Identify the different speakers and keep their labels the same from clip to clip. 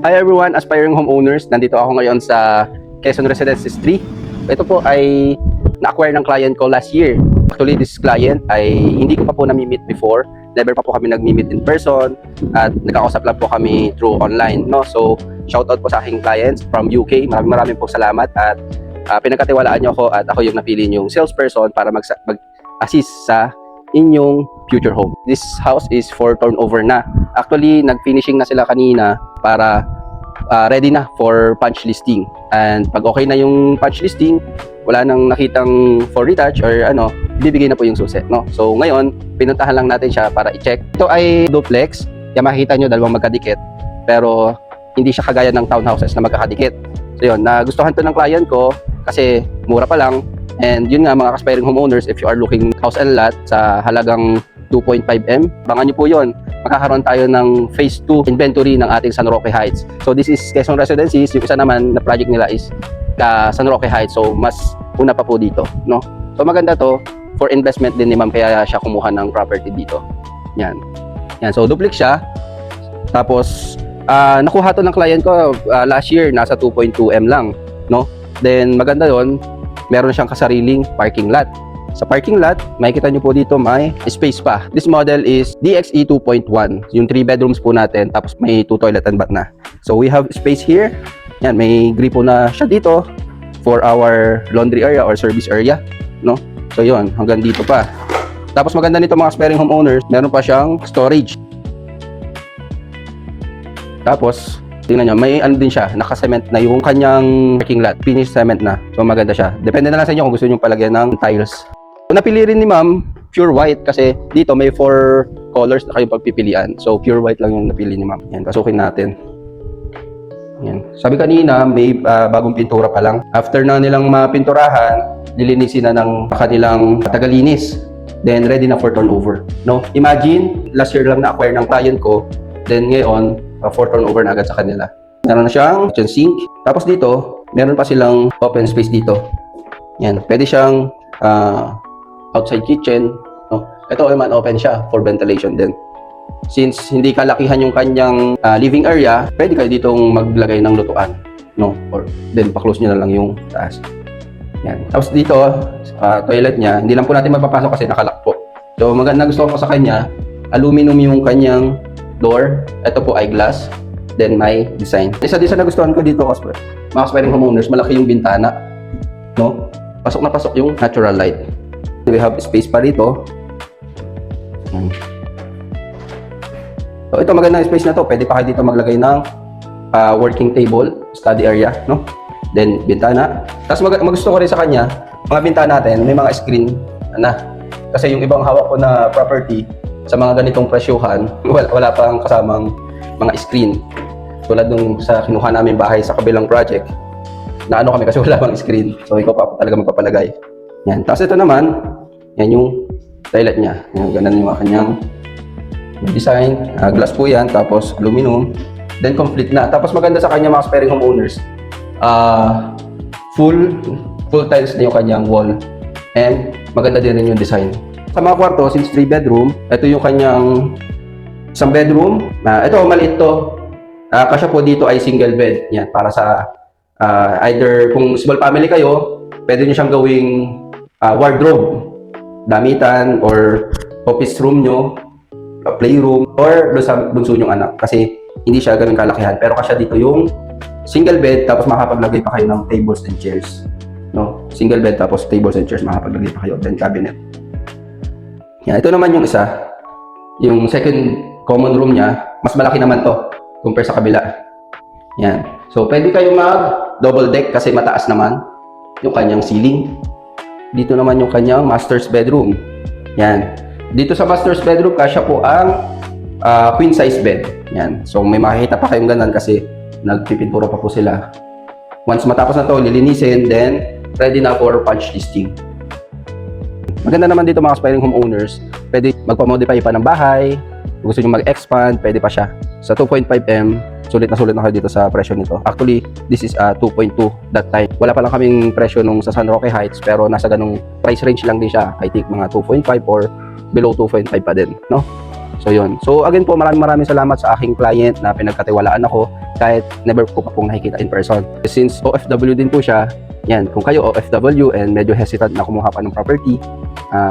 Speaker 1: Hi everyone, aspiring homeowners. Nandito ako ngayon sa Quezon Residences 3. Ito po ay na-acquire ng client ko last year. Actually, this client ay hindi ko pa po nami-meet before. Never pa po kami nag-meet in person at nagkakausap lang po kami through online. No? So, shoutout po sa aking clients from UK. Maraming po salamat at pinagkatiwalaan niyo ako at ako yung napili niyong salesperson para mag-assist sa inyong future home. This house is for turnover na. Actually, nag-finishing na sila kanina para ready na for punch listing. And pag okay na yung punch listing, wala nang nakitang for retouch or bibigay na po yung susi, no? So ngayon, pinuntahan lang natin siya para i-check. Ito ay duplex. Kaya makikita nyo dalawang magkadikit. Pero hindi siya kagaya ng townhouses na magkakadikit. So yun, nagustuhan to ng client ko kasi mura pa lang. And yun nga mga aspiring homeowners, if you are looking house and lot sa halagang 2.5M, bangan nyo po yun. Magkakaroon tayo ng phase 2 inventory ng ating San Roque Heights. So this is Quezon Residences. Yung isa naman na project nila is San Roque Heights. So mas una pa po dito, no? So maganda to for investment din ni ma'am kaya siya kumuha ng property dito. Yan. Yan. So duplex siya. Tapos nakuha to ng client ko last year nasa 2.2M lang, no? Then maganda yon, meron siyang kasariling parking lot. Sa parking lot, makikita nyo po dito may space pa. This model is DXE 2.1. Yung 3 bedrooms po natin, tapos may 2 toilet and bath na. So we have space here. Yan, may gripo na siya dito for our laundry area or service area, no? So yun, hanggang dito pa. Tapos maganda nito mga aspiring homeowners, meron pa siyang storage. Tapos tingnan nyo, may din siya, naka-cement na yung kanyang parking lot, finished cement na. So maganda siya. Depende na lang sa inyo kung gusto nyo palagyan ng tiles. So, napili rin ni ma'am pure white kasi dito may 4 colors na kayong pagpipilian. So pure white lang yung napili ni ma'am. Yan, pasukin natin. Yan. Sabi kanina may bagong pintura pa lang. After na nilang mapinturahan, lilinisin na ng kanilang tagalinis. Then ready na for turnover. No? Imagine, last year lang na-acquire ng client ko. Then ngayon, for turnover na agad sa kanila. Meron na siyang kitchen sink. Tapos dito, meron pa silang open space dito. Yan. Pwede siyang outside kitchen, no? Ito naman open siya for ventilation din. Since hindi kalakihan yung kanyang living area, pwede kayo ditong maglagay ng lutuan, no? Or then pa-close niyo na lang yung taas. Yan. Tapos dito, toilet niya, hindi lang po natin mapapasok kasi nakalock po. So maganda gusto ko sa kanya, aluminum yung kanyang door. Ito po ay glass, then may design. Isa din sa nagustuhan ko dito kasi mga aspiring homeowners, malaki yung bintana, no? Pasok na pasok yung natural light. We have space pa rito. So ito maganda space na to. Pwede pa kayo dito maglagay ng working table, study area, no? Then bintana. Tapos magusto ko rin sa kanya, mga bintana natin may mga screen na. Kasi yung ibang hawak ko na property sa mga ganitong presyuhan, wala pang kasamang mga screen. Tulad nung sa kinuha namin bahay sa kabilang project, na kami kasi wala pang screen. So ikaw pa talaga magpapalagay. Yan. Tapos ito naman, yan yung toilet niya. Yan, ganun yung kanyang design. Glass po yan, tapos aluminum. Then complete na. Tapos maganda sa kanya mga aspiring homeowners. Full tiles na yung kanyang wall. And maganda din rin yung design. Sa mga kwarto, since 3 bedroom, ito yung kanyang isang bedroom. Ito, maliit to. Kasya po dito ay single bed. Yan, para sa either kung small family kayo, pwede nyo siyang gawing wardrobe, damitan, or office room nyo, playroom, or doon sa bunso nyong anak. Kasi hindi siya ganun kalakihan. Pero kasya dito yung single bed, tapos makapaglagay pa kayo ng tables and chairs. No? Single bed, tapos tables and chairs, makapaglagay pa kayo, then cabinet. Yan, ito naman yung isa. Yung second common room niya, mas malaki naman to compare sa kabila. Yan. So, pwede kayo mag-double deck kasi mataas naman yung kanyang ceiling. Dito naman yung kanyang master's bedroom. Yan. Dito sa master's bedroom, kasya po ang queen size bed. Yan. So, may makikita pa kayong ganun kasi nagpipintura pa po sila. Once matapos na to, lilinisin, then ready na for punch listing. Maganda naman dito mga aspiring homeowners. Pwede magpa-modify pa ng bahay. Kung gusto nyo mag-expand, pwede pa siya. Sa 2.5M, sulit na kayo dito sa presyo nito. Actually, this is 2.2 that time. Wala pa lang kaming presyo nung sa San Roque Heights, pero nasa ganung price range lang din siya. I think mga 2.5 or below 2.5 pa din, no? So yun. So again po, maraming salamat sa aking client na pinagkatiwalaan ako kahit never ko pa pong nakikita in person. Since OFW din po siya, yan, kung kayo OFW and medyo hesitant na kumuha pa ng property,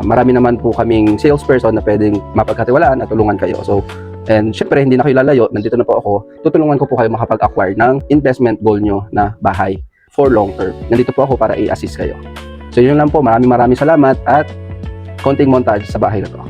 Speaker 1: marami naman po kaming salesperson na pwedeng mapagkatiwalaan at tulungan kayo. So, and syempre, hindi na kayo lalayo, nandito na po ako, tutulungan ko po kayo makapag-acquire ng investment goal nyo na bahay for long term. Nandito po ako para i-assist kayo. So, yun lang po. Maraming salamat at konting montage sa bahay na to.